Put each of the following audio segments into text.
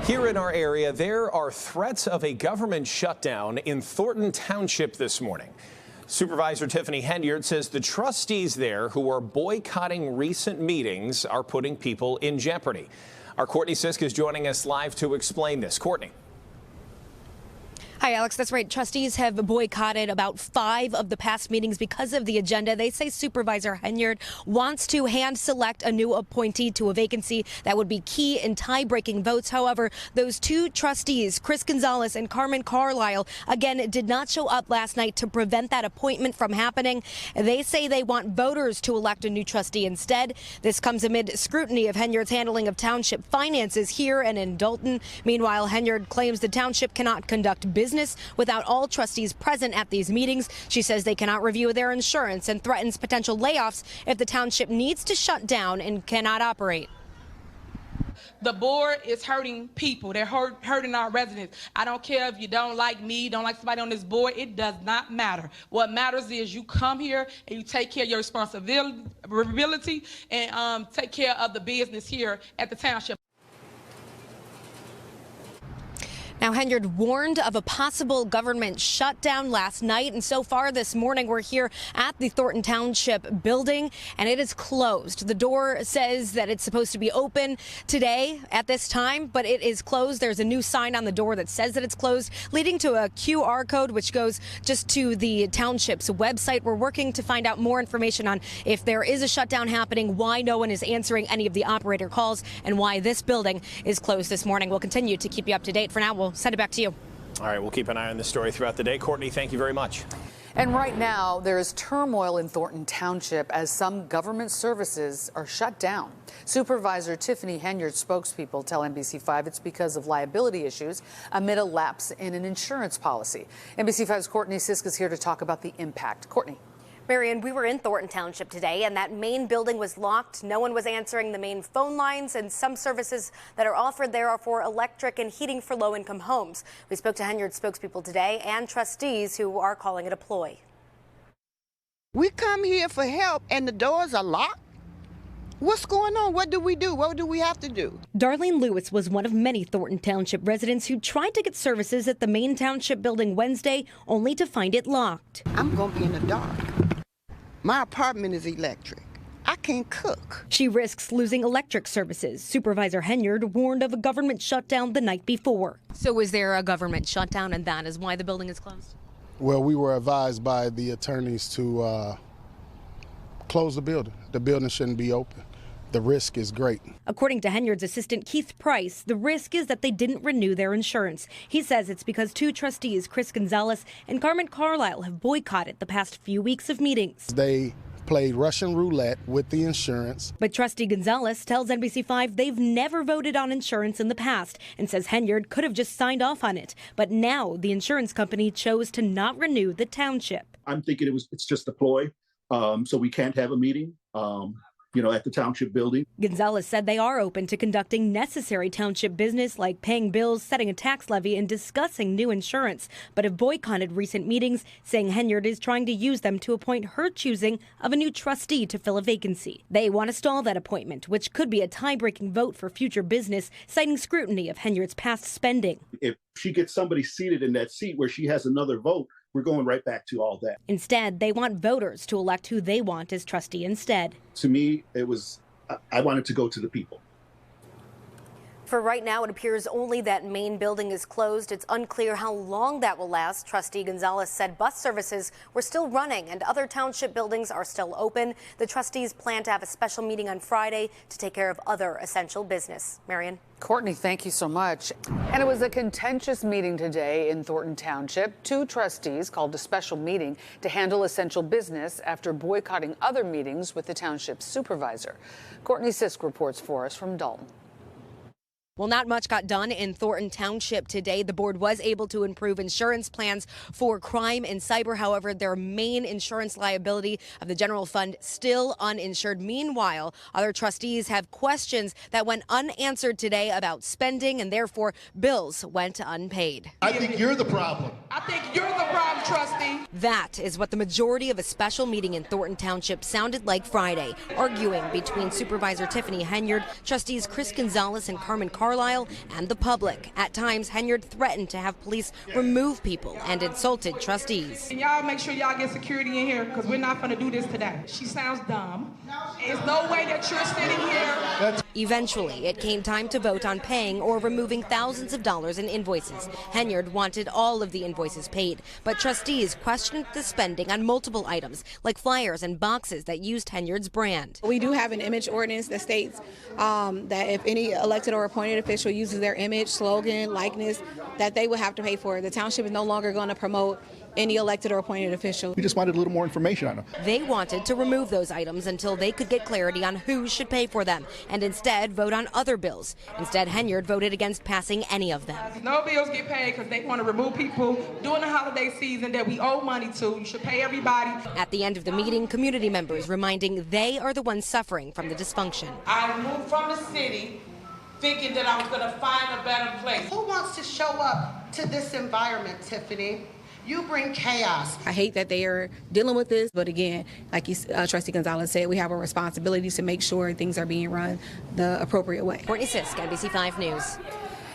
Here in our area, there are threats of a government shutdown in Thorntown Township this morning. Supervisor Tiffany Henyard says the trustees there who are boycotting recent meetings are putting people in jeopardy. Our Courtney Sisk is joining us live to explain this. Courtney. Hi, Alex. That's right. Trustees have boycotted about 5 of the past meetings because of the agenda. They say Supervisor Henyard wants to hand select a new appointee to a vacancy that would be key in tie-breaking votes. However, those 2 trustees, Chris Gonzalez and Carmen Carlisle, again, did not show up last night to prevent that appointment from happening. They say they want voters to elect a new trustee instead. This comes amid scrutiny of Henyard's handling of township finances here and in Dalton. Meanwhile, Henyard claims the township cannot conduct business without all trustees present at these meetings. She says they cannot review their insurance and threatens potential layoffs if the township needs to shut down and cannot operate. The board is hurting people. They're hurting our residents. I don't care if you don't like me, don't like somebody on this board. It does not matter. What matters is you come here and you take care of your responsibility and take care of the business here at the township. Now, Henyard warned of a possible government shutdown last night, and so far this morning we're here at the Thorntown Township building, and it is closed. The door says that it's supposed to be open today at this time, but it is closed. There's a new sign on the door that says that it's closed, leading to a QR code which goes just to the township's website. We're working to find out more information on if there is a shutdown happening, why no one is answering any of the operator calls, and why this building is closed this morning. We'll continue to keep you up to date. For now, we'll send it back to you. All right, we'll keep an eye on this story throughout the day. Courtney, thank you very much. And right now, there is turmoil in Thorntown Township as some government services are shut down. Supervisor Tiffany Henyard spokespeople tell NBC5 it's because of liability issues amid a lapse in an insurance policy. NBC5's Courtney Sisk is here to talk about the impact. Courtney. Marion, we were in Thorntown Township today, and that main building was locked. No one was answering the main phone lines, and some services that are offered there are for electric and heating for low-income homes. We spoke to Henyard spokespeople today and trustees who are calling it a ploy. We come here for help, and the doors are locked. What's going on? What do we do? What do we have to do? Darlene Lewis was one of many Thorntown Township residents who tried to get services at the main township building Wednesday, only to find it locked. I'm going to be in the dark. My apartment is electric. I can't cook. She risks losing electric services. Supervisor Henyard warned of a government shutdown the night before. So is there a government shutdown, and that is why the building is closed? Well, we were advised by the attorneys to close the building. The building shouldn't be open. The risk is great. According to Henyard's assistant Keith Price, the risk is that they didn't renew their insurance. He says it's because 2 trustees, Chris Gonzalez and Carmen Carlisle, have boycotted the past few weeks of meetings. They played Russian roulette with the insurance. But trustee Gonzalez tells NBC5 they've never voted on insurance in the past and says Henyard could have just signed off on it. But now the insurance company chose to not renew the township. I'm thinking it's just a ploy, so we can't have a meeting. At the township building. Gonzalez said they are open to conducting necessary township business like paying bills, setting a tax levy, and discussing new insurance, but have boycotted recent meetings, saying Henyard is trying to use them to appoint her choosing of a new trustee to fill a vacancy. They want to stall that appointment, which could be a tie-breaking vote for future business, citing scrutiny of Henyard's past spending. If she gets somebody seated in that seat where she has another vote, we're going right back to all that. Instead, they want voters to elect who they want as trustee instead. To me, I wanted to go to the people. For right now, it appears only that main building is closed. It's unclear how long that will last. Trustee Gonzalez said bus services were still running and other township buildings are still open. The trustees plan to have a special meeting on Friday to take care of other essential business. Marion. Courtney, thank you so much. And it was a contentious meeting today in Thorntown Township. 2 trustees called a special meeting to handle essential business after boycotting other meetings with the township's supervisor. Courtney Sisk reports for us from Dalton. Well, not much got done in Thorntown Township today. The board was able to improve insurance plans for crime and cyber. However, their main insurance liability of the general fund still uninsured. Meanwhile, other trustees have questions that went unanswered today about spending, and therefore bills went unpaid. I think you're the problem. I think you're the problem, trustee. That is what the majority of a special meeting in Thorntown Township sounded like Friday, arguing between Supervisor Tiffany Henyard, trustees Chris Gonzalez and Carmen Carlisle Carlisle and the public. At times, Henyard threatened to have police remove people and insulted trustees. And y'all make sure y'all get security in here because we're not going to do this today. She sounds dumb. There's no way that you're sitting here. Eventually, it came time to vote on paying or removing thousands of dollars in invoices. Henyard wanted all of the invoices paid, but trustees questioned the spending on multiple items, like flyers and boxes that used Henyard's brand. We do have an image ordinance that states that if any elected or appointed official uses their image, slogan, likeness, that they would have to pay for it. The township is no longer going to promote any elected or appointed official. We just wanted a little more information on them. They wanted to remove those items until they could get clarity on who should pay for them and instead vote on other bills. Instead, Henyard voted against passing any of them. No bills get paid because they want to remove people during the holiday season that we owe money to. You should pay everybody. At the end of the meeting, community members reminding they are the ones suffering from the dysfunction. I moved from the city thinking that I was going to find a better place. Who wants to show up to this environment, Tiffany? You bring chaos. I hate that they are dealing with this, but again, like Trustee Gonzalez said, we have a responsibility to make sure things are being run the appropriate way. Courtney Sisk, NBC 5 News.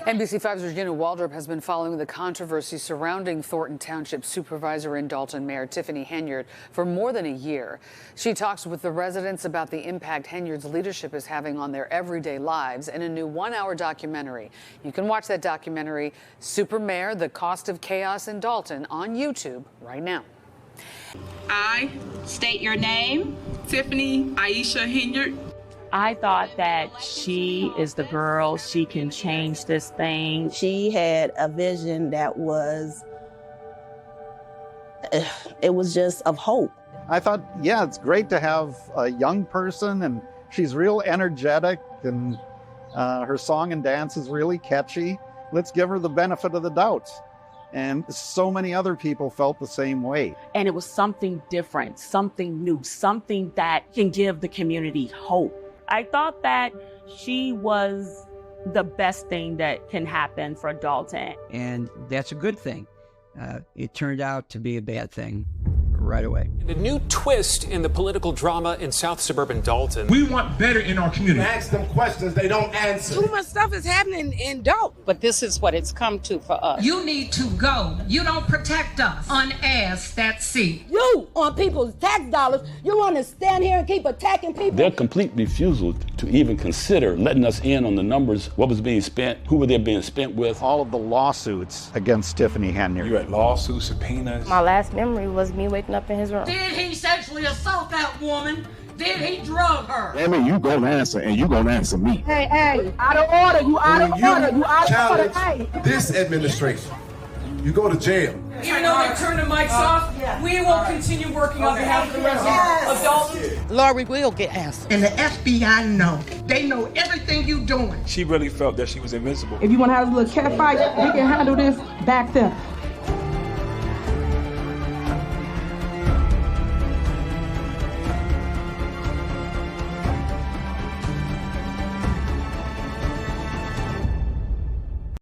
NBC 5's Regina Waldrop has been following the controversy surrounding Thornton Township Supervisor in Dalton Mayor Tiffany Henyard for more than a year. She talks with the residents about the impact Henyard's leadership is having on their everyday lives in a new one-hour documentary. You can watch that documentary, Super Mayor, The Cost of Chaos in Dalton, on YouTube right now. I state your name, Tiffany Aisha Henyard. I thought that she is the girl, she can change this thing. She had a vision that was, it was just of hope. I thought, yeah, it's great to have a young person, and she's real energetic, and her song and dance is really catchy. Let's give her the benefit of the doubt. And so many other people felt the same way. And it was something different, something new, something that can give the community hope. I thought that she was the best thing that can happen for Dalton. And that's a good thing. It turned out to be a bad thing right away. A new twist in the political drama in South suburban Dalton. We want better in our community. Ask them questions, they don't answer. Too much stuff is happening in Dalton. But this is what it's come to for us. You need to go. You don't protect us. Unasked, that's C. You, on people's tax dollars, you want to stand here and keep attacking people? Their complete refusal to even consider letting us in on the numbers, what was being spent, who were they being spent with. All of the lawsuits against Tiffany Henyard. You had lawsuits, subpoenas. My last memory was me waking up in his room. Did he sexually assault that woman? Did he drug her? I mean, you gonna answer, and you gonna answer me. Hey, out of order, you out of order, you out of order. Hey. This administration, you go to jail. Even though they turn the mics off, we will continue working on behalf of the residents of Dalton. Lori will get answers. And the FBI know. They know everything you doing. She really felt that she was invincible. If you want to have a little cat fight, we can handle this back there.